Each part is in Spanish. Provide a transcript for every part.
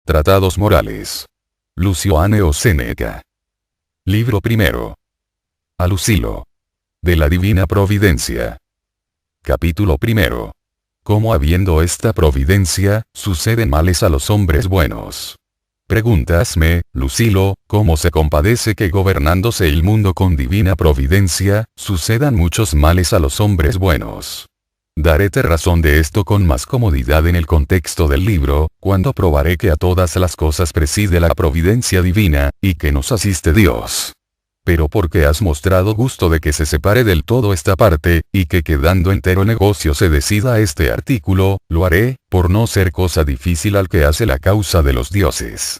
Tratados morales. Lucio Anneo Séneca. Libro primero. Alucilo. De la divina providencia. Capítulo primero. Cómo habiendo esta providencia, suceden males a los hombres buenos. Pregúntasme, Lucilo, ¿cómo se compadece que gobernándose el mundo con divina providencia, sucedan muchos males a los hombres buenos? Daréte razón de esto con más comodidad en el contexto del libro, cuando probaré que a todas las cosas preside la providencia divina, y que nos asiste Dios. Pero porque has mostrado gusto de que se separe del todo esta parte, y que quedando entero negocio se decida este artículo, lo haré, por no ser cosa difícil al que hace la causa de los dioses.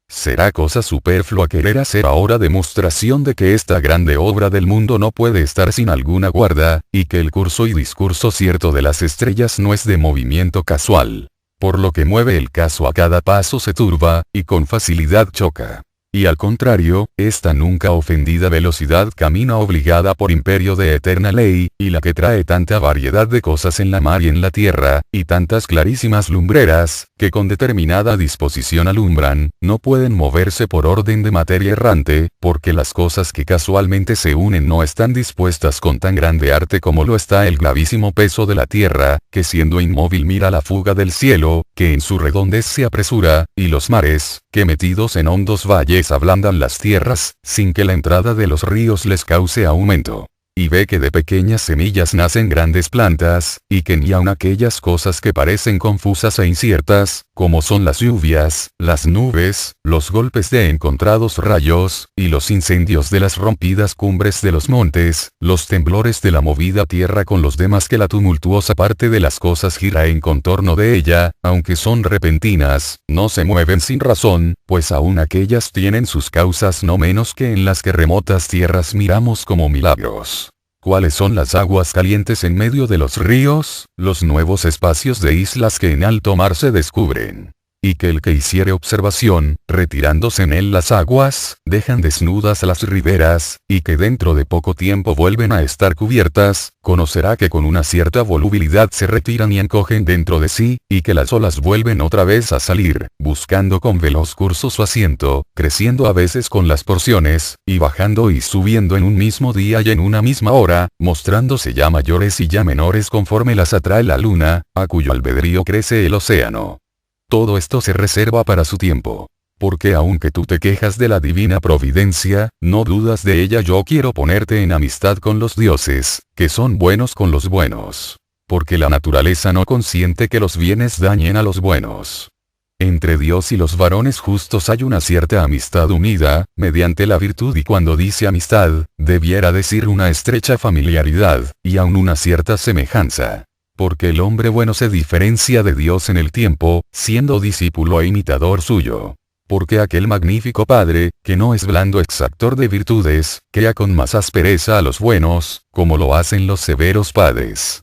Será cosa superflua querer hacer ahora demostración de que esta grande obra del mundo no puede estar sin alguna guarda, y que el curso y discurso cierto de las estrellas no es de movimiento casual. Por lo que mueve el caso a cada paso se turba, y con facilidad choca. Y al contrario, esta nunca ofendida velocidad camina obligada por imperio de eterna ley, y la que trae tanta variedad de cosas en la mar y en la tierra, y tantas clarísimas lumbreras, que con determinada disposición alumbran, no pueden moverse por orden de materia errante, porque las cosas que casualmente se unen no están dispuestas con tan grande arte como lo está el gravísimo peso de la tierra, que siendo inmóvil mira la fuga del cielo, que en su redondez se apresura, y los mares, que metidos en hondos valles ablandan las tierras, sin que la entrada de los ríos les cause aumento. Y ve que de pequeñas semillas nacen grandes plantas, y que ni aun aquellas cosas que parecen confusas e inciertas, como son las lluvias, las nubes, los golpes de encontrados rayos, y los incendios de las rompidas cumbres de los montes, los temblores de la movida tierra con los demás que la tumultuosa parte de las cosas gira en contorno de ella, aunque son repentinas, no se mueven sin razón, pues aun aquellas tienen sus causas no menos que en las que remotas tierras miramos como milagros. ¿Cuáles son las aguas calientes en medio de los ríos? Los nuevos espacios de islas que en alto mar se descubren. Y que el que hiciere observación, retirándose en él las aguas, dejan desnudas las riberas, y que dentro de poco tiempo vuelven a estar cubiertas, conocerá que con una cierta volubilidad se retiran y encogen dentro de sí, y que las olas vuelven otra vez a salir, buscando con veloz curso su asiento, creciendo a veces con las porciones, y bajando y subiendo en un mismo día y en una misma hora, mostrándose ya mayores y ya menores conforme las atrae la luna, a cuyo albedrío crece el océano. Todo esto se reserva para su tiempo. Porque aunque tú te quejas de la divina providencia, no dudas de ella. Yo quiero ponerte en amistad con los dioses, que son buenos con los buenos. Porque la naturaleza no consiente que los bienes dañen a los buenos. Entre Dios y los varones justos hay una cierta amistad unida, mediante la virtud, y cuando dice amistad, debiera decir una estrecha familiaridad, y aun una cierta semejanza. Porque el hombre bueno se diferencia de Dios en el tiempo, siendo discípulo e imitador suyo. Porque aquel magnífico Padre, que no es blando exactor de virtudes, crea con más aspereza a los buenos, como lo hacen los severos padres.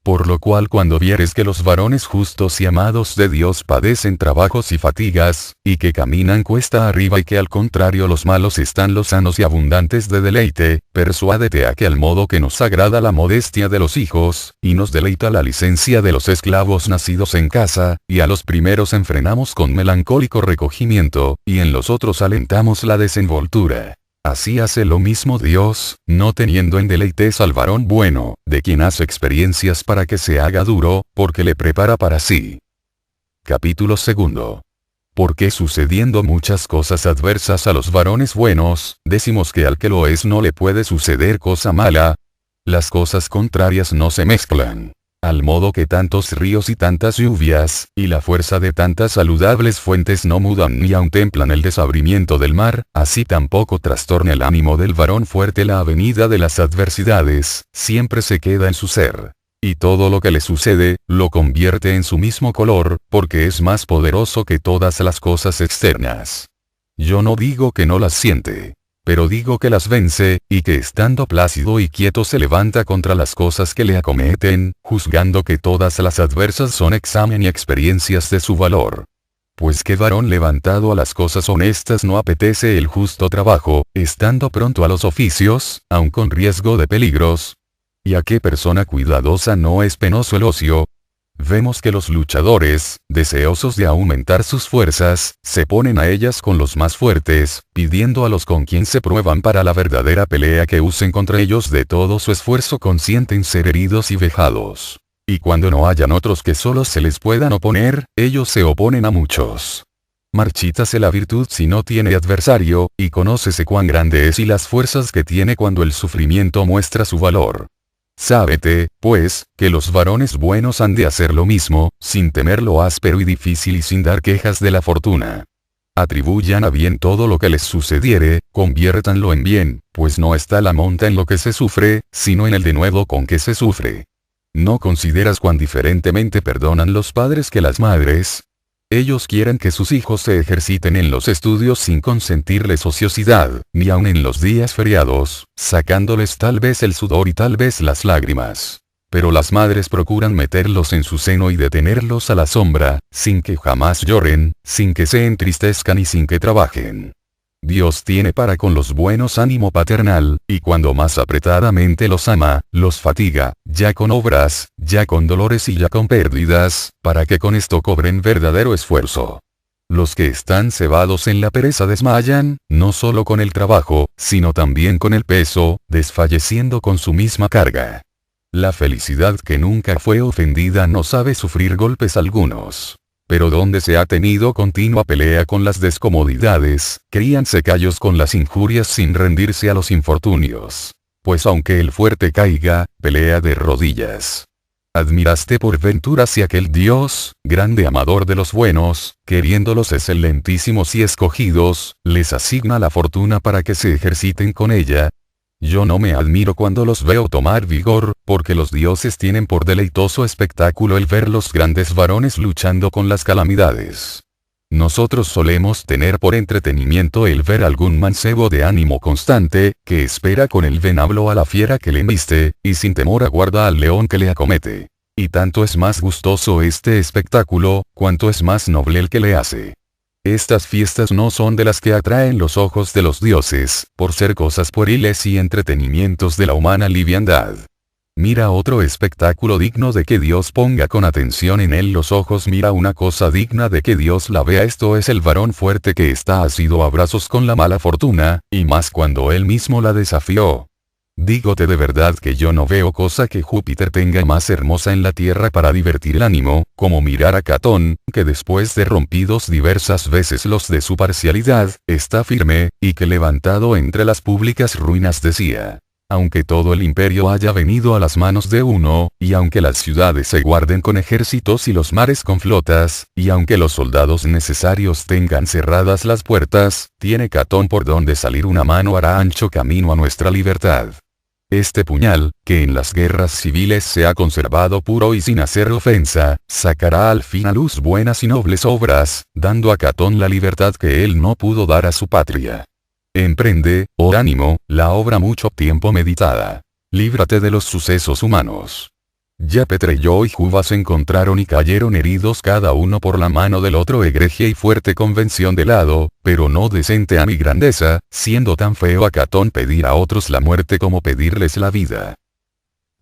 Por lo cual cuando vieres que los varones justos y amados de Dios padecen trabajos y fatigas, y que caminan cuesta arriba y que al contrario los malos están lozanos y abundantes de deleite, persuádete a que al modo que nos agrada la modestia de los hijos, y nos deleita la licencia de los esclavos nacidos en casa, y a los primeros enfrenamos con melancólico recogimiento, y en los otros alentamos la desenvoltura. Así hace lo mismo Dios, no teniendo en deleites al varón bueno, de quien hace experiencias para que se haga duro, porque le prepara para sí. Capítulo segundo. Porque sucediendo muchas cosas adversas a los varones buenos, decimos que al que lo es no le puede suceder cosa mala. Las cosas contrarias no se mezclan. Al modo que tantos ríos y tantas lluvias, y la fuerza de tantas saludables fuentes no mudan ni aun templan el desabrimiento del mar, así tampoco trastorna el ánimo del varón fuerte la avenida de las adversidades, siempre se queda en su ser. Y todo lo que le sucede, lo convierte en su mismo color, porque es más poderoso que todas las cosas externas. Yo no digo que no las siente. Pero digo que las vence, y que estando plácido y quieto se levanta contra las cosas que le acometen, juzgando que todas las adversas son examen y experiencias de su valor. Pues qué varón levantado a las cosas honestas no apetece el justo trabajo, estando pronto a los oficios, aun con riesgo de peligros. ¿Y a qué persona cuidadosa no es penoso el ocio? Vemos que los luchadores, deseosos de aumentar sus fuerzas, se ponen a ellas con los más fuertes, pidiendo a los con quien se prueban para la verdadera pelea que usen contra ellos de todo su esfuerzo consienten ser heridos y vejados. Y cuando no hayan otros que solos se les puedan oponer, ellos se oponen a muchos. Marchítase la virtud si no tiene adversario, y conócese cuán grande es y las fuerzas que tiene cuando el sufrimiento muestra su valor. Sábete, pues, que los varones buenos han de hacer lo mismo, sin temer lo áspero y difícil y sin dar quejas de la fortuna. Atribuyan a bien todo lo que les sucediere, conviértanlo en bien, pues no está la monta en lo que se sufre, sino en el denuedo con que se sufre. ¿No consideras cuán diferentemente perdonan los padres que las madres? Ellos quieren que sus hijos se ejerciten en los estudios sin consentirles ociosidad, ni aun en los días feriados, sacándoles tal vez el sudor y tal vez las lágrimas. Pero las madres procuran meterlos en su seno y detenerlos a la sombra, sin que jamás lloren, sin que se entristezcan y sin que trabajen. Dios tiene para con los buenos ánimo paternal, y cuando más apretadamente los ama, los fatiga, ya con obras, ya con dolores y ya con pérdidas, para que con esto cobren verdadero esfuerzo. Los que están cebados en la pereza desmayan, no solo con el trabajo, sino también con el peso, desfalleciendo con su misma carga. La felicidad que nunca fue ofendida no sabe sufrir golpes algunos. Pero donde se ha tenido continua pelea con las descomodidades, críanse callos con las injurias sin rendirse a los infortunios. Pues aunque el fuerte caiga, pelea de rodillas. ¿Admiraste por ventura si aquel Dios, grande amador de los buenos, queriéndolos excelentísimos y escogidos, les asigna la fortuna para que se ejerciten con ella? Yo no me admiro cuando los veo tomar vigor, porque los dioses tienen por deleitoso espectáculo el ver los grandes varones luchando con las calamidades. Nosotros solemos tener por entretenimiento el ver algún mancebo de ánimo constante, que espera con el venablo a la fiera que le embiste, y sin temor aguarda al león que le acomete. Y tanto es más gustoso este espectáculo, cuanto es más noble el que le hace. Estas fiestas no son de las que atraen los ojos de los dioses, por ser cosas pueriles y entretenimientos de la humana liviandad. Mira otro espectáculo digno de que Dios ponga con atención en él los ojos. Mira una cosa digna de que Dios la vea. Esto es el varón fuerte que está asido a brazos con la mala fortuna, y más cuando él mismo la desafió. Dígote de verdad que yo no veo cosa que Júpiter tenga más hermosa en la tierra para divertir el ánimo, como mirar a Catón, que después de rompidos diversas veces los de su parcialidad, está firme, y que levantado entre las públicas ruinas decía: aunque todo el imperio haya venido a las manos de uno, y aunque las ciudades se guarden con ejércitos y los mares con flotas, y aunque los soldados necesarios tengan cerradas las puertas, tiene Catón por donde salir. Una mano hará ancho camino a nuestra libertad. Este puñal, que en las guerras civiles se ha conservado puro y sin hacer ofensa, sacará al fin a luz buenas y nobles obras, dando a Catón la libertad que él no pudo dar a su patria. Emprende, oh ánimo, la obra mucho tiempo meditada. Líbrate de los sucesos humanos. Ya Petrello y Juba se encontraron y cayeron heridos cada uno por la mano del otro. Egregia y fuerte convención de lado, pero no decente a mi grandeza, siendo tan feo a Catón pedir a otros la muerte como pedirles la vida.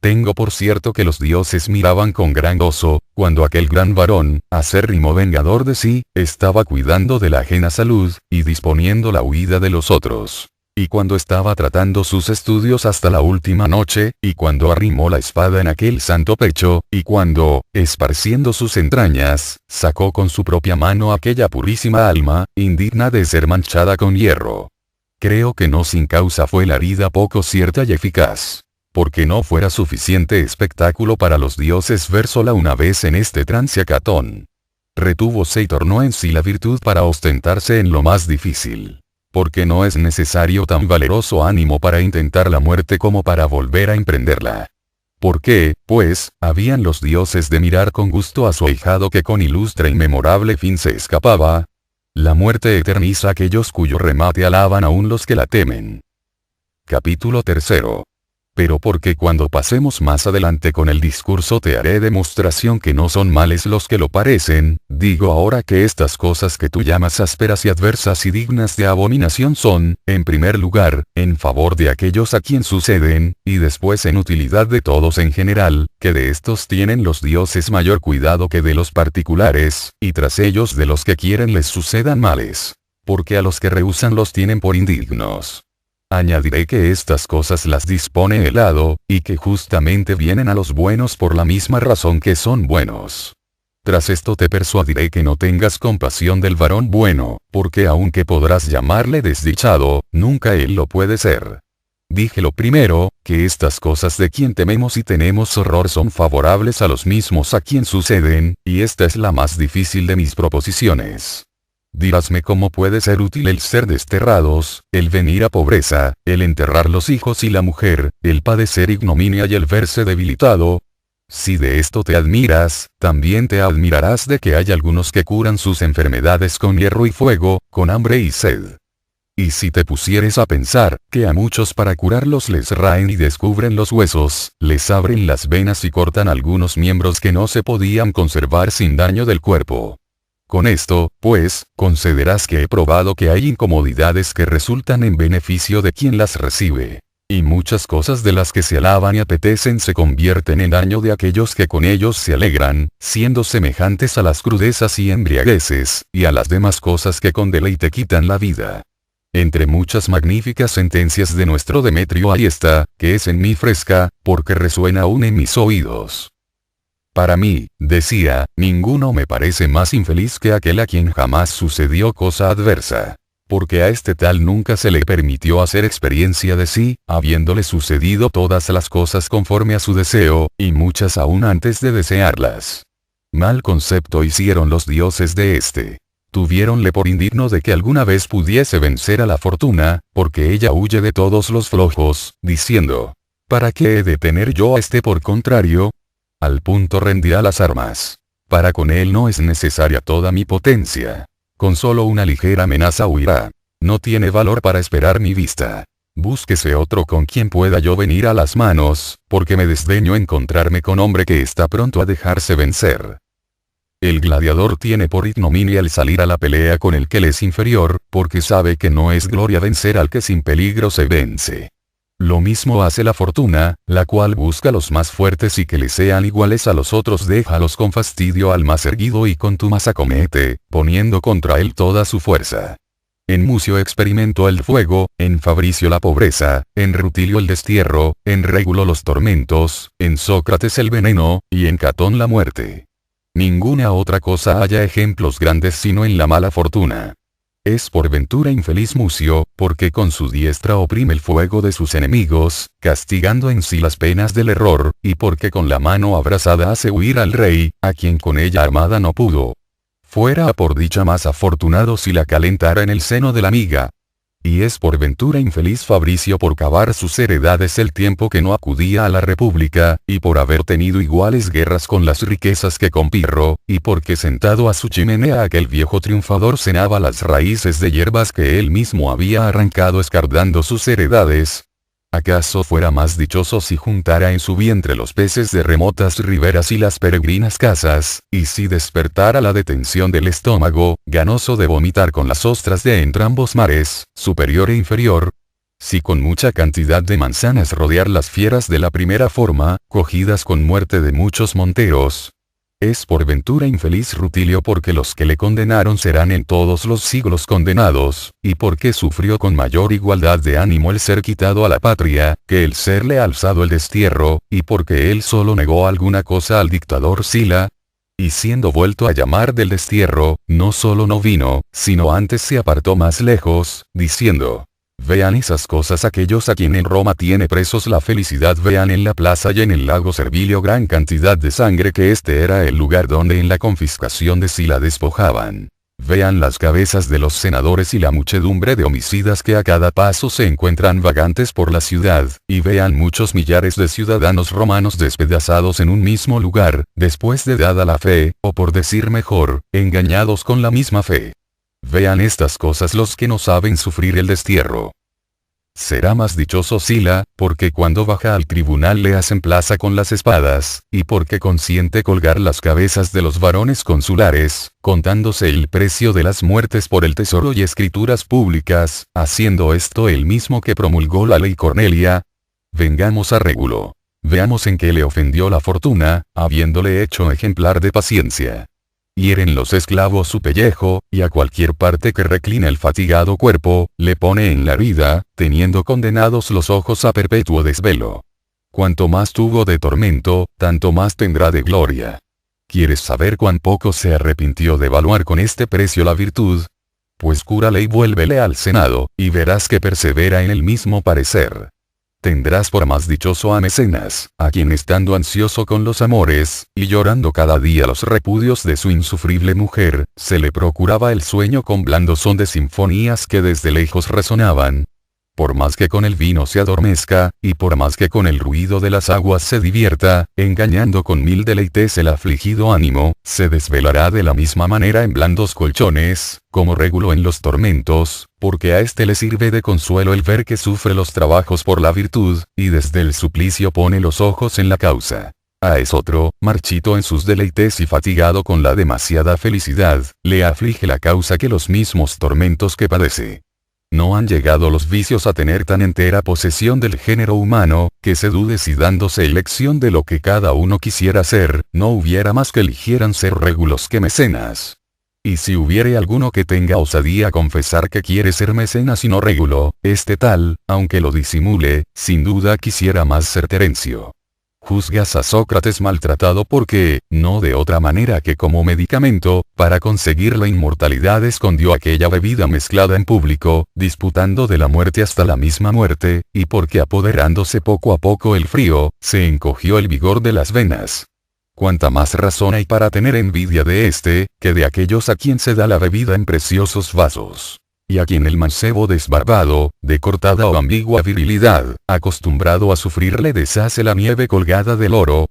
Tengo por cierto que los dioses miraban con gran gozo, cuando aquel gran varón, acérrimo vengador de sí, estaba cuidando de la ajena salud, y disponiendo la huida de los otros. Y cuando estaba tratando sus estudios hasta la última noche, y cuando arrimó la espada en aquel santo pecho, y cuando, esparciendo sus entrañas, sacó con su propia mano aquella purísima alma, indigna de ser manchada con hierro. Creo que no sin causa fue la herida poco cierta y eficaz. Porque no fuera suficiente espectáculo para los dioses ver sola una vez en este trance a Catón. Retúvose y tornó en sí la virtud para ostentarse en lo más difícil. Porque no es necesario tan valeroso ánimo para intentar la muerte como para volver a emprenderla. ¿Por qué, pues, habían los dioses de mirar con gusto a su ahijado que con ilustre y memorable fin se escapaba? La muerte eterniza a aquellos cuyo remate alaban aún los que la temen. Capítulo 3. pero porque cuando pasemos más adelante con el discurso te haré demostración que no son males los que lo parecen, digo ahora que estas cosas que tú llamas ásperas y adversas y dignas de abominación son, en primer lugar, en favor de aquellos a quien suceden, y después en utilidad de todos en general, que de estos tienen los dioses mayor cuidado que de los particulares, y tras ellos de los que quieren les sucedan males. Porque a los que rehusan los tienen por indignos. Añadiré que estas cosas las dispone el hado, y que justamente vienen a los buenos por la misma razón que son buenos. Tras esto te persuadiré que no tengas compasión del varón bueno, porque aunque podrás llamarle desdichado, nunca él lo puede ser. Dije lo primero, que estas cosas de quien tememos y tenemos horror son favorables a los mismos a quien suceden, y esta es la más difícil de mis proposiciones. Dirásme cómo puede ser útil el ser desterrados, el venir a pobreza, el enterrar los hijos y la mujer, el padecer ignominia y el verse debilitado. Si de esto te admiras, también te admirarás de que hay algunos que curan sus enfermedades con hierro y fuego, con hambre y sed. Y si te pusieres a pensar, que a muchos para curarlos les raen y descubren los huesos, les abren las venas y cortan algunos miembros que no se podían conservar sin daño del cuerpo. Con esto, pues, concederás que he probado que hay incomodidades que resultan en beneficio de quien las recibe. Y muchas cosas de las que se alaban y apetecen se convierten en daño de aquellos que con ellos se alegran, siendo semejantes a las crudezas y embriagueces, y a las demás cosas que con deleite quitan la vida. Entre muchas magníficas sentencias de nuestro Demetrio hay esta, que es en mí fresca, porque resuena aún en mis oídos. Para mí, decía, ninguno me parece más infeliz que aquel a quien jamás sucedió cosa adversa. Porque a este tal nunca se le permitió hacer experiencia de sí, habiéndole sucedido todas las cosas conforme a su deseo, y muchas aún antes de desearlas. Mal concepto hicieron los dioses de este. Tuviéronle por indigno de que alguna vez pudiese vencer a la fortuna, porque ella huye de todos los flojos, diciendo, ¿para qué he de tener yo a este por contrario? Al punto rendirá las armas. Para con él no es necesaria toda mi potencia. Con solo una ligera amenaza huirá. No tiene valor para esperar mi vista. Búsquese otro con quien pueda yo venir a las manos, porque me desdeño encontrarme con hombre que está pronto a dejarse vencer. El gladiador tiene por ignominia el salir a la pelea con el que le es inferior, porque sabe que no es gloria vencer al que sin peligro se vence. Lo mismo hace la fortuna, la cual busca los más fuertes y que le sean iguales a los otros, déjalos con fastidio al más erguido y contumas acomete, poniendo contra él toda su fuerza. En Mucio experimentó el fuego, en Fabricio la pobreza, en Rutilio el destierro, en Régulo los tormentos, en Sócrates el veneno, y en Catón la muerte. Ninguna otra cosa haya ejemplos grandes sino en la mala fortuna. Es por ventura infeliz Mucio, porque con su diestra oprime el fuego de sus enemigos, castigando en sí las penas del error, y porque con la mano abrasada hace huir al rey, a quien con ella armada no pudo. Fuera por dicha más afortunado si la calentara en el seno de la amiga. Y es por ventura infeliz Fabricio por cavar sus heredades el tiempo que no acudía a la república, y por haber tenido iguales guerras con las riquezas que con Pirro, y porque sentado a su chimenea aquel viejo triunfador cenaba las raíces de hierbas que él mismo había arrancado escardando sus heredades. ¿Acaso fuera más dichoso si juntara en su vientre los peces de remotas riberas y las peregrinas casas, y si despertara la detención del estómago, ganoso de vomitar con las ostras de entrambos mares, superior e inferior? Si con mucha cantidad de manzanas rodear las fieras de la primera forma, cogidas con muerte de muchos monteros. Es por ventura infeliz Rutilio porque los que le condenaron serán en todos los siglos condenados, y porque sufrió con mayor igualdad de ánimo el ser quitado a la patria, que el serle alzado el destierro, y porque él solo negó alguna cosa al dictador Sila. Y siendo vuelto a llamar del destierro, no solo no vino, sino antes se apartó más lejos, diciendo, vean esas cosas aquellos a quien en Roma tiene presos la felicidad, vean en la plaza y en el lago Servilio gran cantidad de sangre, que este era el lugar donde en la confiscación de Sila despojaban. Vean las cabezas de los senadores y la muchedumbre de homicidas que a cada paso se encuentran vagantes por la ciudad, y vean muchos millares de ciudadanos romanos despedazados en un mismo lugar, después de dada la fe, o por decir mejor, engañados con la misma fe. Vean estas cosas los que no saben sufrir el destierro. Será más dichoso Sila, porque cuando baja al tribunal le hacen plaza con las espadas, y porque consiente colgar las cabezas de los varones consulares, contándose el precio de las muertes por el tesoro y escrituras públicas, haciendo esto el mismo que promulgó la ley Cornelia. Vengamos a Régulo. Veamos en qué le ofendió la fortuna, habiéndole hecho ejemplar de paciencia. Hieren los esclavos su pellejo, y a cualquier parte que recline el fatigado cuerpo, le pone en la vida, teniendo condenados los ojos a perpetuo desvelo. Cuanto más tuvo de tormento, tanto más tendrá de gloria. ¿Quieres saber cuán poco se arrepintió de evaluar con este precio la virtud? Pues cúrale y vuélvele al Senado, y verás que persevera en el mismo parecer. Tendrás por más dichoso a Mecenas, a quien estando ansioso con los amores, y llorando cada día los repudios de su insufrible mujer, se le procuraba el sueño con blando son de sinfonías que desde lejos resonaban. Por más que con el vino se adormezca, y por más que con el ruido de las aguas se divierta, engañando con mil deleites el afligido ánimo, se desvelará de la misma manera en blandos colchones, como Régulo en los tormentos, porque a éste le sirve de consuelo el ver que sufre los trabajos por la virtud, y desde el suplicio pone los ojos en la causa. A esotro, marchito en sus deleites y fatigado con la demasiada felicidad, le aflige la causa que los mismos tormentos que padece. No han llegado los vicios a tener tan entera posesión del género humano, que se dude si dándose elección de lo que cada uno quisiera ser, no hubiera más que eligieran ser Régulos que Mecenas. Y si hubiere alguno que tenga osadía a confesar que quiere ser Mecenas y no Régulo, este tal, aunque lo disimule, sin duda quisiera más ser Terencio. Juzgas a Sócrates maltratado porque, no de otra manera que como medicamento, para conseguir la inmortalidad escondió aquella bebida mezclada en público, disputando de la muerte hasta la misma muerte, y porque apoderándose poco a poco el frío, se encogió el vigor de las venas. Cuánta más razón hay para tener envidia de este, que de aquellos a quien se da la bebida en preciosos vasos. Y a quien el mancebo desbarbado, de cortada o ambigua virilidad, acostumbrado a sufrir le deshace la nieve colgada del oro.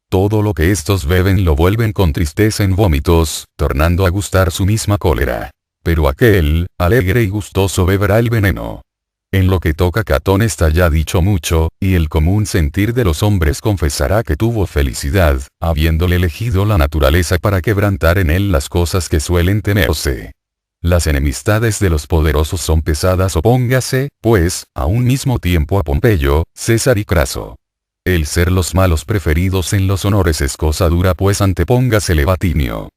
Todo lo que estos beben lo vuelven con tristeza en vómitos, tornando a gustar su misma cólera. Pero aquel, alegre y gustoso beberá el veneno. En lo que toca Catón está ya dicho mucho, y el común sentir de los hombres confesará que tuvo felicidad, habiéndole elegido la naturaleza para quebrantar en él las cosas que suelen temerse. Las enemistades de los poderosos son pesadas, opóngase, pues, a un mismo tiempo a Pompeyo, César y Craso. El ser los malos preferidos en los honores es cosa dura, pues antepóngasele Vatinio.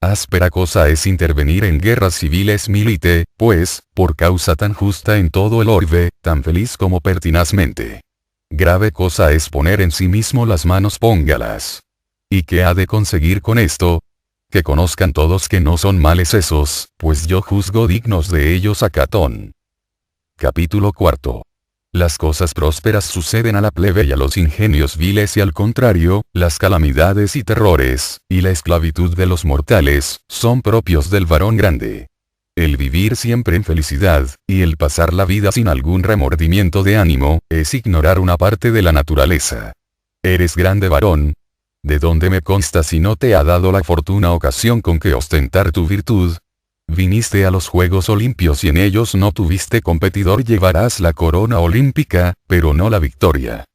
Áspera cosa es intervenir en guerras civiles milite, pues, por causa tan justa en todo el orbe, tan feliz como pertinazmente. Grave cosa es poner en sí mismo las manos, póngalas. ¿Y qué ha de conseguir con esto? Que conozcan todos que no son males esos, pues yo juzgo dignos de ellos a Catón. Capítulo 4. Las cosas prósperas suceden a la plebe y a los ingenios viles, y al contrario, las calamidades y terrores, y la esclavitud de los mortales, son propios del varón grande. El vivir siempre en felicidad, y el pasar la vida sin algún remordimiento de ánimo, es ignorar una parte de la naturaleza. Eres grande varón. ¿De dónde me consta si no te ha dado la fortuna ocasión con que ostentar tu virtud? Viniste a los Juegos Olimpios y en ellos no tuviste competidor, llevarás la corona olímpica, pero no la victoria.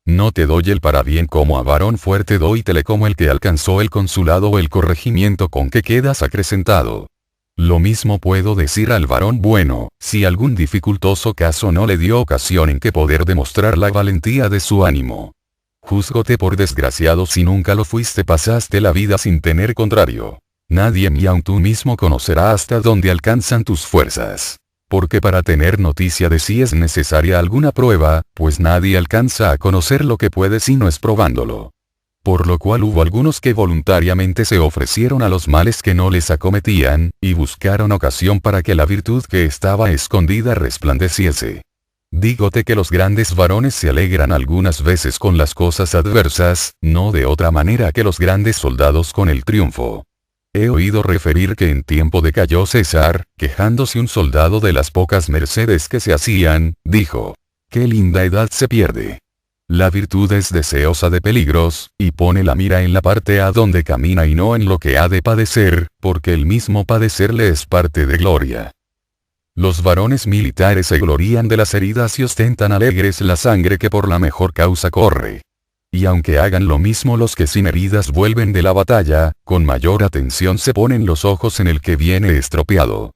No te doy el parabién como a varón fuerte, doítele como el que alcanzó el consulado o el corregimiento con que quedas acrecentado. Lo mismo puedo decir al varón bueno, si algún dificultoso caso no le dio ocasión en que poder demostrar la valentía de su ánimo. Júzgote por desgraciado si nunca lo fuiste, pasaste la vida sin tener contrario. Nadie ni aun tú mismo conocerá hasta dónde alcanzan tus fuerzas. Porque para tener noticia de si es necesaria alguna prueba, pues nadie alcanza a conocer lo que puede si no es probándolo. Por lo cual hubo algunos que voluntariamente se ofrecieron a los males que no les acometían, y buscaron ocasión para que la virtud que estaba escondida resplandeciese. Dígote que los grandes varones se alegran algunas veces con las cosas adversas, no de otra manera que los grandes soldados con el triunfo. He oído referir que en tiempo de Cayo César, quejándose un soldado de las pocas mercedes que se hacían, dijo: «Qué linda edad se pierde. La virtud es deseosa de peligros, y pone la mira en la parte a donde camina y no en lo que ha de padecer, porque el mismo padecer le es parte de gloria». Los varones militares se glorían de las heridas y ostentan alegres la sangre que por la mejor causa corre. Y aunque hagan lo mismo los que sin heridas vuelven de la batalla, con mayor atención se ponen los ojos en el que viene estropeado.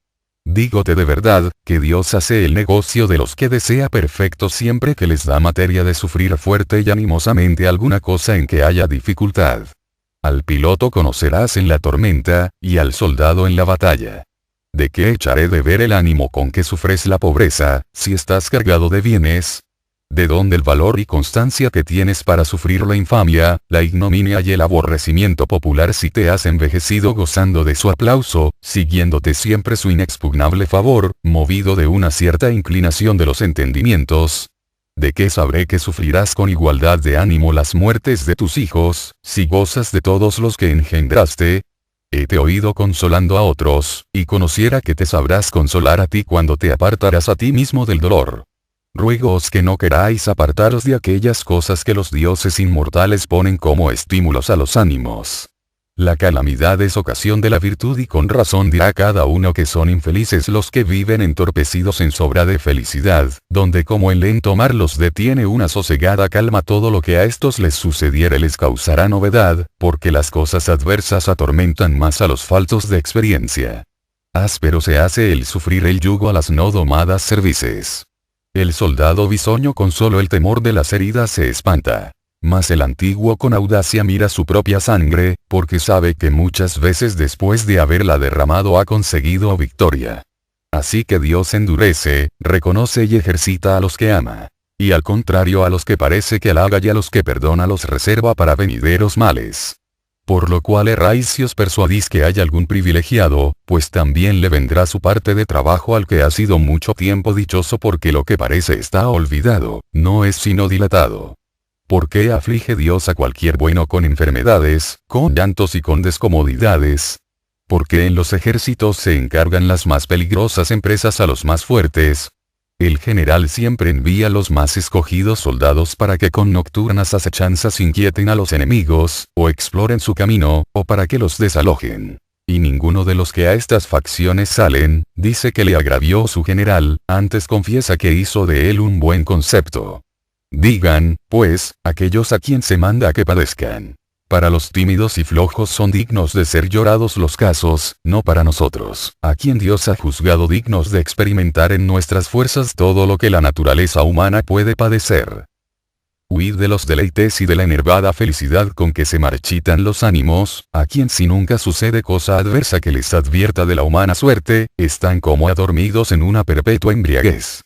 Dígote de verdad, que Dios hace el negocio de los que desea perfecto siempre que les da materia de sufrir fuerte y animosamente alguna cosa en que haya dificultad. Al piloto conocerás en la tormenta, y al soldado en la batalla. ¿De qué echaré de ver el ánimo con que sufres la pobreza, si estás cargado de bienes? ¿De dónde el valor y constancia que tienes para sufrir la infamia, la ignominia y el aborrecimiento popular si te has envejecido gozando de su aplauso, siguiéndote siempre su inexpugnable favor, movido de una cierta inclinación de los entendimientos? ¿De qué sabré que sufrirás con igualdad de ánimo las muertes de tus hijos, si gozas de todos los que engendraste? Hete oído consolando a otros, y conociera que te sabrás consolar a ti cuando te apartarás a ti mismo del dolor. Ruégoos que no queráis apartaros de aquellas cosas que los dioses inmortales ponen como estímulos a los ánimos. La calamidad es ocasión de la virtud y con razón dirá cada uno que son infelices los que viven entorpecidos en sobra de felicidad, donde como el lento mar los detiene una sosegada calma todo lo que a estos les sucediere les causará novedad, porque las cosas adversas atormentan más a los faltos de experiencia. Áspero se hace el sufrir el yugo a las no domadas cervices. El soldado bisoño con solo el temor de las heridas se espanta. Mas el antiguo con audacia mira su propia sangre, porque sabe que muchas veces después de haberla derramado ha conseguido victoria. Así que Dios endurece, reconoce y ejercita a los que ama. Y al contrario a los que parece que halaga y a los que perdona los reserva para venideros males. Por lo cual erráis si os persuadís que hay algún privilegiado, pues también le vendrá su parte de trabajo al que ha sido mucho tiempo dichoso porque lo que parece está olvidado, no es sino dilatado. ¿Por qué aflige Dios a cualquier bueno con enfermedades, con llantos y con descomodidades? Porque en los ejércitos se encargan las más peligrosas empresas a los más fuertes. El general siempre envía los más escogidos soldados para que con nocturnas acechanzas inquieten a los enemigos, o exploren su camino, o para que los desalojen. Y ninguno de los que a estas facciones salen, dice que le agravió su general, antes confiesa que hizo de él un buen concepto. Digan, pues, aquellos a quien se manda que padezcan. Para los tímidos y flojos son dignos de ser llorados los casos, no para nosotros, a quien Dios ha juzgado dignos de experimentar en nuestras fuerzas todo lo que la naturaleza humana puede padecer. Huid de los deleites y de la enervada felicidad con que se marchitan los ánimos, a quien si nunca sucede cosa adversa que les advierta de la humana suerte, están como adormidos en una perpetua embriaguez.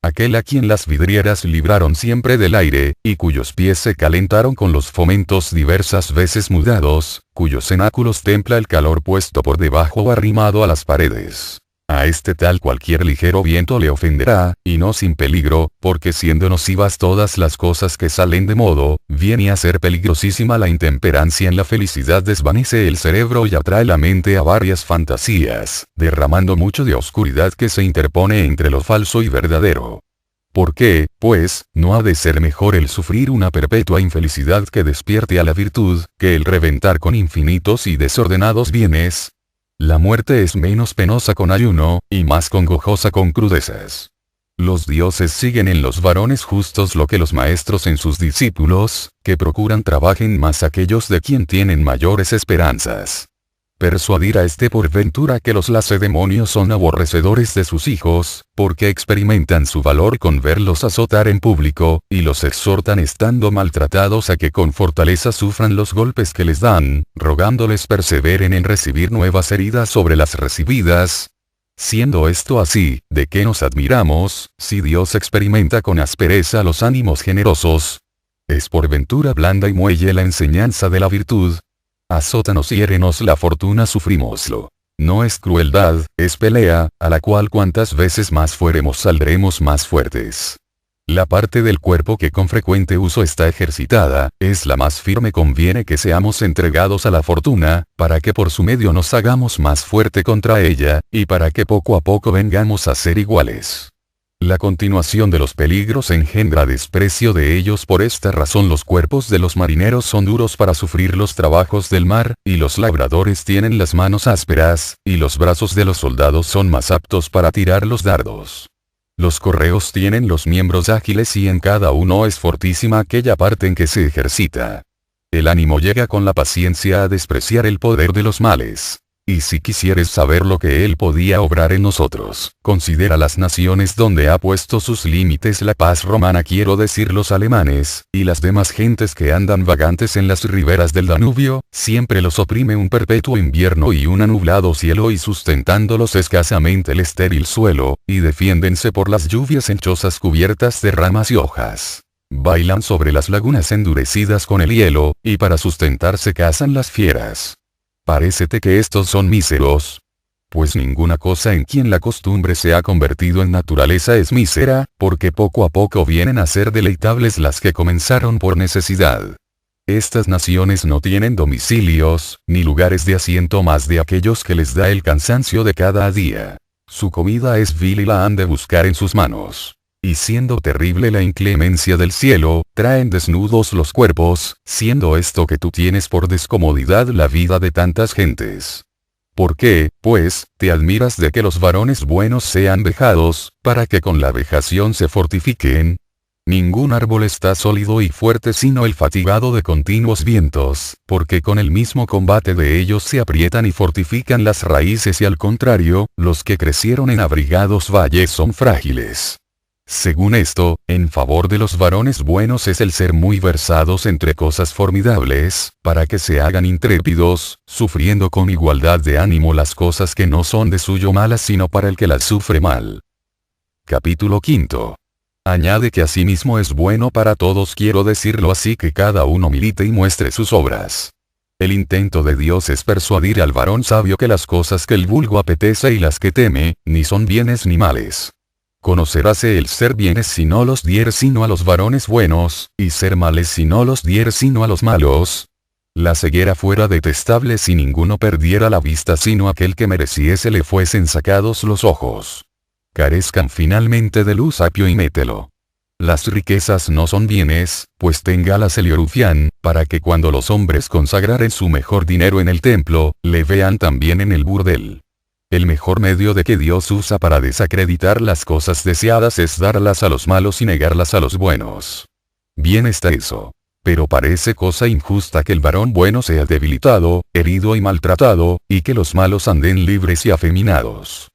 Aquel a quien las vidrieras libraron siempre del aire, y cuyos pies se calentaron con los fomentos diversas veces mudados, cuyos cenáculos templa el calor puesto por debajo o arrimado a las paredes. A este tal cualquier ligero viento le ofenderá, y no sin peligro, porque siendo nocivas todas las cosas que salen de modo, viene a ser peligrosísima la intemperancia en la felicidad desvanece el cerebro y atrae la mente a varias fantasías, derramando mucho de oscuridad que se interpone entre lo falso y verdadero. ¿Por qué, pues, no ha de ser mejor el sufrir una perpetua infelicidad que despierte a la virtud, que el reventar con infinitos y desordenados bienes? La muerte es menos penosa con ayuno, y más congojosa con crudezas. Los dioses siguen en los varones justos lo que los maestros en sus discípulos, que procuran trabajen más aquellos de quien tienen mayores esperanzas. Persuadir a este por ventura que los lacedemonios son aborrecedores de sus hijos, porque experimentan su valor con verlos azotar en público, y los exhortan estando maltratados a que con fortaleza sufran los golpes que les dan, rogándoles perseveren en recibir nuevas heridas sobre las recibidas. Siendo esto así, ¿de qué nos admiramos, si Dios experimenta con aspereza los ánimos generosos? ¿Es por ventura blanda y muelle la enseñanza de la virtud? Azótanos y hiérenos la fortuna sufrimoslo. No es crueldad, es pelea, a la cual cuantas veces más fuéremos saldremos más fuertes. La parte del cuerpo que con frecuente uso está ejercitada, es la más firme conviene que seamos entregados a la fortuna, para que por su medio nos hagamos más fuerte contra ella, y para que poco a poco vengamos a ser iguales. La continuación de los peligros engendra desprecio de ellos. Por esta razón los cuerpos de los marineros son duros para sufrir los trabajos del mar, y los labradores tienen las manos ásperas, y los brazos de los soldados son más aptos para tirar los dardos. Los correos tienen los miembros ágiles y en cada uno es fortísima aquella parte en que se ejercita. El ánimo llega con la paciencia a despreciar el poder de los males. Y si quisieres saber lo que él podía obrar en nosotros, considera las naciones donde ha puesto sus límites la paz romana, quiero decir los alemanes, y las demás gentes que andan vagantes en las riberas del Danubio, siempre los oprime un perpetuo invierno y un anublado cielo, y sustentándolos escasamente el estéril suelo, y defiéndense por las lluvias en chozas cubiertas de ramas y hojas. Bailan sobre las lagunas endurecidas con el hielo, y para sustentarse cazan las fieras. ¿Parécete que estos son míseros? Pues ninguna cosa en quien la costumbre se ha convertido en naturaleza es mísera, porque poco a poco vienen a ser deleitables las que comenzaron por necesidad. Estas naciones no tienen domicilios, ni lugares de asiento más de aquellos que les da el cansancio de cada día. Su comida es vil y la han de buscar en sus manos. Y siendo terrible la inclemencia del cielo, traen desnudos los cuerpos, siendo esto que tú tienes por descomodidad la vida de tantas gentes. ¿Por qué, pues, te admiras de que los varones buenos sean vejados, para que con la vejación se fortifiquen? Ningún árbol está sólido y fuerte sino el fatigado de continuos vientos, porque con el mismo combate de ellos se aprietan y fortifican las raíces, y al contrario, los que crecieron en abrigados valles son frágiles. Según esto, en favor de los varones buenos es el ser muy versados entre cosas formidables, para que se hagan intrépidos, sufriendo con igualdad de ánimo las cosas que no son de suyo malas sino para el que las sufre mal. Capítulo 5. Añade que asimismo es bueno para todos, quiero decirlo así, que cada uno milite y muestre sus obras. El intento de Dios es persuadir al varón sabio que las cosas que el vulgo apetece y las que teme, ni son bienes ni males. Conoceráse el ser bienes si no los diere sino a los varones buenos, y ser males si no los diere sino a los malos. La ceguera fuera detestable si ninguno perdiera la vista sino aquel que mereciese le fuesen sacados los ojos. Carezcan finalmente de luz apio y mételo. Las riquezas no son bienes, pues téngalas el rufián, para que cuando los hombres consagraren su mejor dinero en el templo, le vean también en el burdel. El mejor medio de que Dios usa para desacreditar las cosas deseadas es darlas a los malos y negarlas a los buenos. Bien está eso. Pero parece cosa injusta que el varón bueno sea debilitado, herido y maltratado, y que los malos anden libres y afeminados.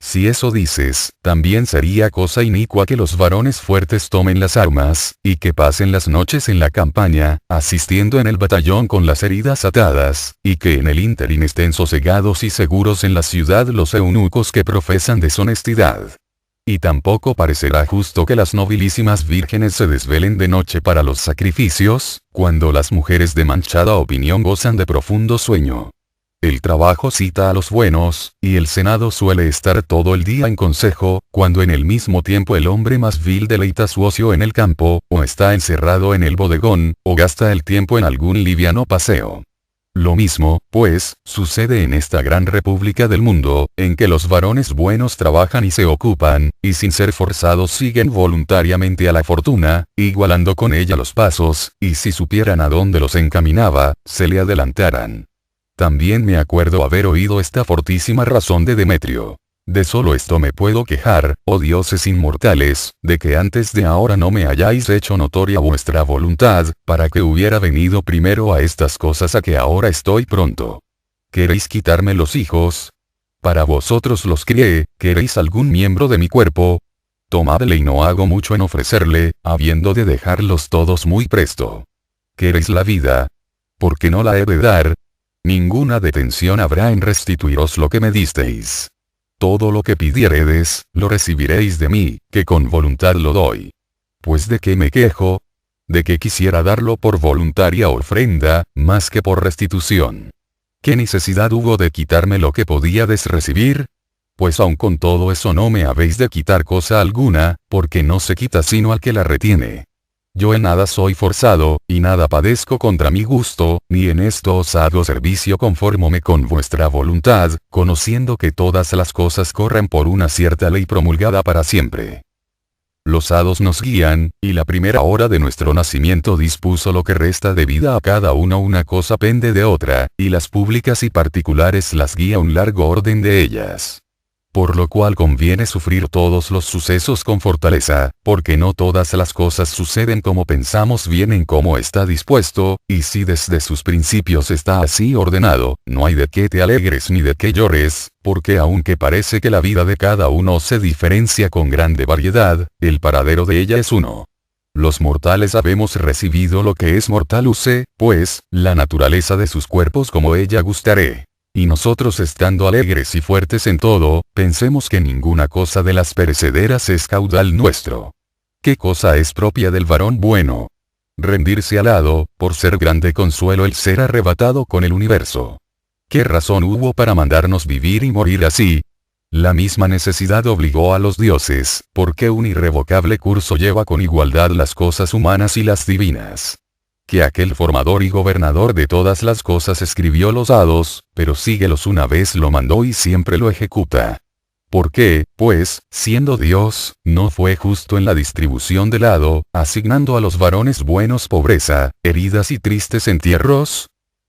Si eso dices, también sería cosa inicua que los varones fuertes tomen las armas, y que pasen las noches en la campaña, asistiendo en el batallón con las heridas atadas, y que en el ínterin estén sosegados y seguros en la ciudad los eunucos que profesan deshonestidad. Y tampoco parecerá justo que las nobilísimas vírgenes se desvelen de noche para los sacrificios, cuando las mujeres de manchada opinión gozan de profundo sueño. El trabajo cita a los buenos, y el senado suele estar todo el día en consejo, cuando en el mismo tiempo el hombre más vil deleita su ocio en el campo, o está encerrado en el bodegón, o gasta el tiempo en algún liviano paseo. Lo mismo, pues, sucede en esta gran república del mundo, en que los varones buenos trabajan y se ocupan, y sin ser forzados siguen voluntariamente a la fortuna, igualando con ella los pasos, y si supieran a dónde los encaminaba, se le adelantaran. También me acuerdo haber oído esta fortísima razón de Demetrio. De solo esto me puedo quejar, oh dioses inmortales, de que antes de ahora no me hayáis hecho notoria vuestra voluntad, para que hubiera venido primero a estas cosas a que ahora estoy pronto. ¿Queréis quitarme los hijos? Para vosotros los crié. ¿Queréis algún miembro de mi cuerpo? Tomadle y no hago mucho en ofrecerle, habiendo de dejarlos todos muy presto. ¿Queréis la vida? ¿Por qué no la he de dar? Ninguna detención habrá en restituiros lo que me disteis. Todo lo que pidieredes, lo recibiréis de mí, que con voluntad lo doy. Pues ¿de qué me quejo? De que quisiera darlo por voluntaria ofrenda, más que por restitución. ¿Qué necesidad hubo de quitarme lo que podíades recibir? Pues aun con todo eso no me habéis de quitar cosa alguna, porque no se quita sino al que la retiene. Yo en nada soy forzado, y nada padezco contra mi gusto, ni en esto os hago servicio confórmome con vuestra voluntad, conociendo que todas las cosas corren por una cierta ley promulgada para siempre. Los hados nos guían, y la primera hora de nuestro nacimiento dispuso lo que resta de vida a cada uno. Una cosa pende de otra, y las públicas y particulares las guía un largo orden de ellas. Por lo cual conviene sufrir todos los sucesos con fortaleza, porque no todas las cosas suceden como pensamos, vienen como está dispuesto, y si desde sus principios está así ordenado, no hay de qué te alegres ni de qué llores, porque aunque parece que la vida de cada uno se diferencia con grande variedad, el paradero de ella es uno. Los mortales habemos recibido lo que es mortal use, pues, la naturaleza de sus cuerpos como ella gustaré. Y nosotros estando alegres y fuertes en todo, pensemos que ninguna cosa de las perecederas es caudal nuestro. ¿Qué cosa es propia del varón bueno? Rendirse al hado, por ser grande consuelo el ser arrebatado con el universo. ¿Qué razón hubo para mandarnos vivir y morir así? La misma necesidad obligó a los dioses, porque un irrevocable curso lleva con igualdad las cosas humanas y las divinas. Que aquel formador y gobernador de todas las cosas escribió los hados, pero síguelos una vez lo mandó y siempre lo ejecuta. ¿Por qué, pues, siendo Dios, no fue justo en la distribución del hado, asignando a los varones buenos pobreza, heridas y tristes entierros?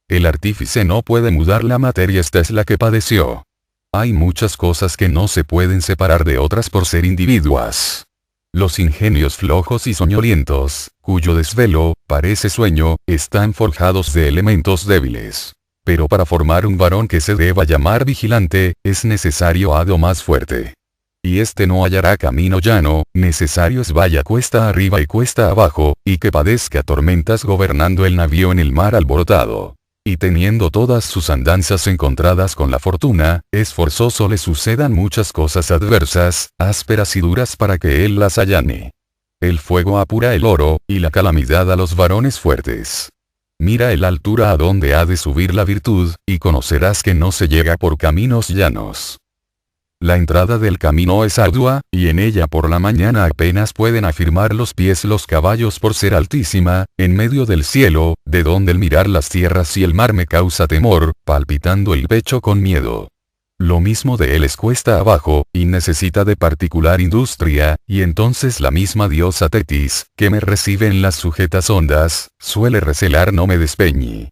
El artífice no puede mudar la materia, esta es la que padeció. Hay muchas cosas que no se pueden separar de otras por ser individuas. Los ingenios flojos y soñolientos, cuyo desvelo, parece sueño, están forjados de elementos débiles. Pero para formar un varón que se deba llamar vigilante, es necesario hado más fuerte. Y este no hallará camino llano, necesario es vaya cuesta arriba y cuesta abajo, y que padezca tormentas gobernando el navío en el mar alborotado. Y teniendo todas sus andanzas encontradas con la fortuna, es forzoso le sucedan muchas cosas adversas, ásperas y duras para que él las allane. El fuego apura el oro, y la calamidad a los varones fuertes. Mira el altura a donde ha de subir la virtud, y conocerás que no se llega por caminos llanos. La entrada del camino es ardua, y en ella por la mañana apenas pueden afirmar los pies los caballos por ser altísima, en medio del cielo, de donde el mirar las tierras y el mar me causa temor, palpitando el pecho con miedo. Lo mismo de él es cuesta abajo, y necesita de particular industria, y entonces la misma diosa Tetis, que me recibe en las sujetas ondas, suele recelar no me despeñe.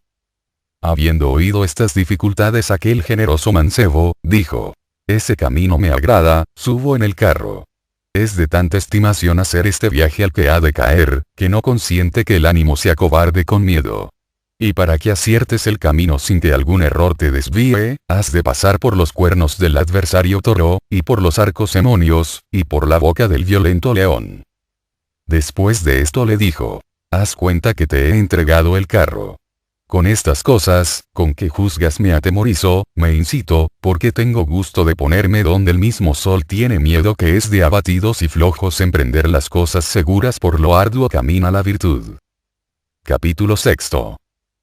Habiendo oído estas dificultades aquel generoso mancebo, dijo: ese camino me agrada, subo en el carro. Es de tanta estimación hacer este viaje al que ha de caer, que no consiente que el ánimo se acobarde con miedo. Y para que aciertes el camino sin que algún error te desvíe, has de pasar por los cuernos del adversario toro, y por los arcos demonios, y por la boca del violento león. Después de esto le dijo: haz cuenta que te he entregado el carro. Con estas cosas, con que juzgas me atemorizo, me incito, porque tengo gusto de ponerme donde el mismo sol tiene miedo, que es de abatidos y flojos emprender las cosas seguras, por lo arduo camina la virtud. Capítulo 6.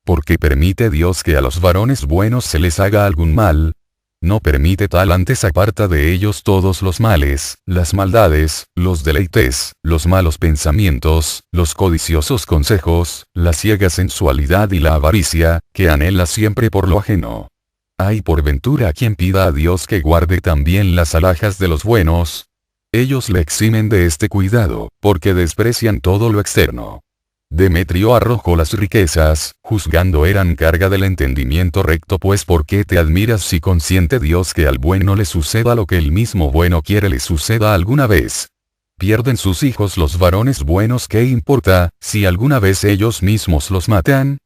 Porque permite Dios que a los varones buenos se les haga algún mal. No permite tal, antes aparta de ellos todos los males, las maldades, los deleites, los malos pensamientos, los codiciosos consejos, la ciega sensualidad y la avaricia, que anhela siempre por lo ajeno. Hay por ventura quien pida a Dios que guarde también las alhajas de los buenos. Ellos le eximen de este cuidado, porque desprecian todo lo externo. Demetrio arrojó las riquezas, juzgando eran carga del entendimiento recto, pues ¿por qué te admiras si consiente Dios que al bueno le suceda lo que el mismo bueno quiere le suceda alguna vez? ¿Pierden sus hijos los varones buenos? ¿Qué importa, si alguna vez ellos mismos los matan?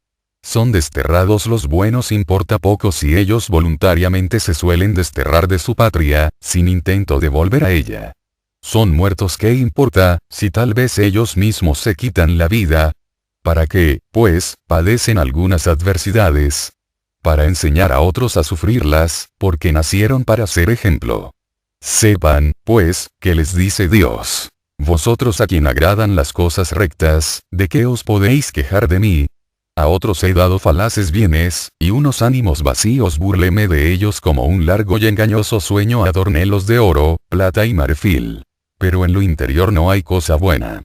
¿Son desterrados los buenos? Importa poco si ellos voluntariamente se suelen desterrar de su patria, sin intento de volver a ella. Son muertos, ¿qué importa, si tal vez ellos mismos se quitan la vida? ¿Para qué, pues, padecen algunas adversidades? Para enseñar a otros a sufrirlas, porque nacieron para ser ejemplo. Sepan, pues, que les dice Dios: vosotros a quien agradan las cosas rectas, ¿de qué os podéis quejar de mí? A otros he dado falaces bienes, y unos ánimos vacíos búrleme de ellos, como un largo y engañoso sueño adornélos de oro, plata y marfil. Pero en lo interior no hay cosa buena.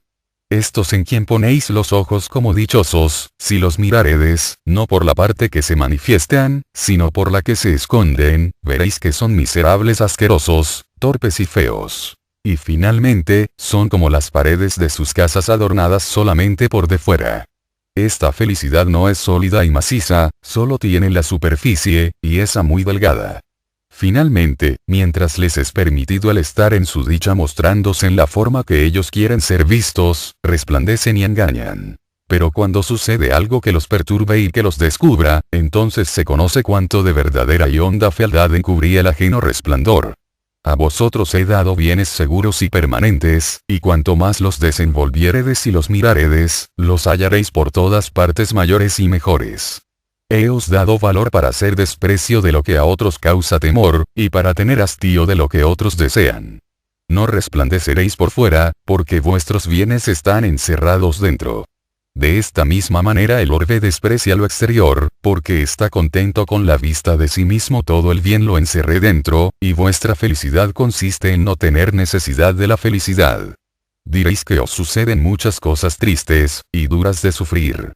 Estos en quien ponéis los ojos como dichosos, si los miraredes, no por la parte que se manifiestan, sino por la que se esconden, veréis que son miserables, asquerosos, torpes y feos. Y finalmente, son como las paredes de sus casas adornadas solamente por de fuera. Esta felicidad no es sólida y maciza, solo tiene la superficie, y esa muy delgada. Finalmente, mientras les es permitido el estar en su dicha mostrándose en la forma que ellos quieren ser vistos, resplandecen y engañan. Pero cuando sucede algo que los perturbe y que los descubra, entonces se conoce cuánto de verdadera y honda fealdad encubría el ajeno resplandor. A vosotros he dado bienes seguros y permanentes, y cuanto más los desenvolviéredes y los miraredes, los hallaréis por todas partes mayores y mejores. Heos dado valor para hacer desprecio de lo que a otros causa temor, y para tener hastío de lo que otros desean. No resplandeceréis por fuera, porque vuestros bienes están encerrados dentro. De esta misma manera el orbe desprecia lo exterior, porque está contento con la vista de sí mismo. Todo el bien lo encerré dentro, y vuestra felicidad consiste en no tener necesidad de la felicidad. Diréis que os suceden muchas cosas tristes, y duras de sufrir.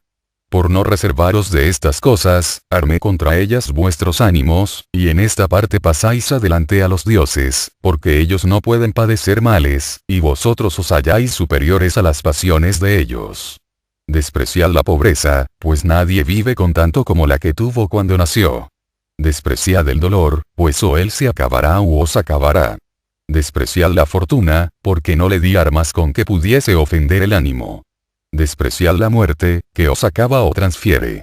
Por no reservaros de estas cosas, armé contra ellas vuestros ánimos, y en esta parte pasáis adelante a los dioses, porque ellos no pueden padecer males, y vosotros os halláis superiores a las pasiones de ellos. Despreciad la pobreza, pues nadie vive con tanto como la que tuvo cuando nació. Despreciad el dolor, pues o él se acabará o os acabará. Despreciad la fortuna, porque no le di armas con que pudiese ofender el ánimo. Despreciad la muerte, que os acaba o transfiere.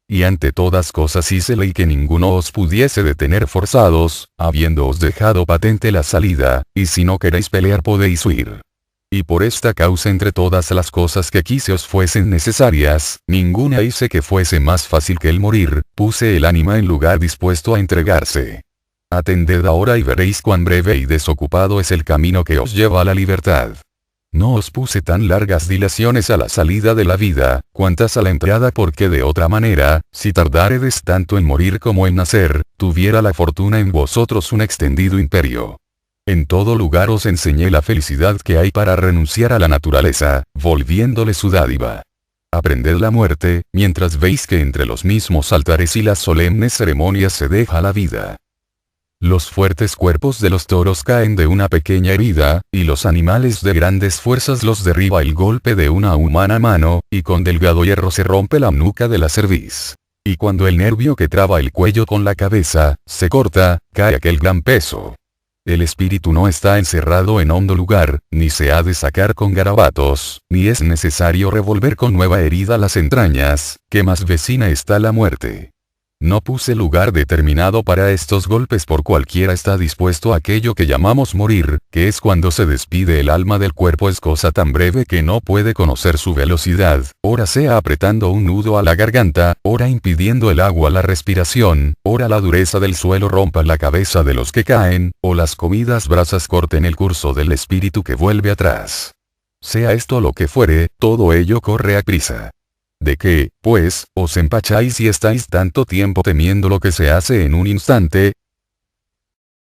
Y ante todas cosas hice ley que ninguno os pudiese detener forzados, habiéndoos dejado patente la salida, y si no queréis pelear podéis huir. Y por esta causa entre todas las cosas que quise os fuesen necesarias, ninguna hice que fuese más fácil que el morir, puse el ánima en lugar dispuesto a entregarse. Atended ahora y veréis cuán breve y desocupado es el camino que os lleva a la libertad. No os puse tan largas dilaciones a la salida de la vida, cuantas a la entrada, porque de otra manera, si tardáredes tanto en morir como en nacer, tuviera la fortuna en vosotros un extendido imperio. En todo lugar os enseñé la felicidad que hay para renunciar a la naturaleza, volviéndole su dádiva. Aprended la muerte, mientras veis que entre los mismos altares y las solemnes ceremonias se deja la vida. Los fuertes cuerpos de los toros caen de una pequeña herida, y los animales de grandes fuerzas los derriba el golpe de una humana mano, y con delgado hierro se rompe la nuca de la cerviz. Y cuando el nervio que traba el cuello con la cabeza, se corta, cae aquel gran peso. El espíritu no está encerrado en hondo lugar, ni se ha de sacar con garabatos, ni es necesario revolver con nueva herida las entrañas, que más vecina está la muerte. No puse lugar determinado para estos golpes, por cualquiera está dispuesto a aquello que llamamos morir, que es cuando se despide el alma del cuerpo. Es cosa tan breve que no puede conocer su velocidad, ora sea apretando un nudo a la garganta, ora impidiendo el agua la respiración, ora la dureza del suelo rompa la cabeza de los que caen, o las comidas brasas corten el curso del espíritu que vuelve atrás. Sea esto lo que fuere, todo ello corre a prisa. ¿De qué, pues, os empacháis y estáis tanto tiempo temiendo lo que se hace en un instante,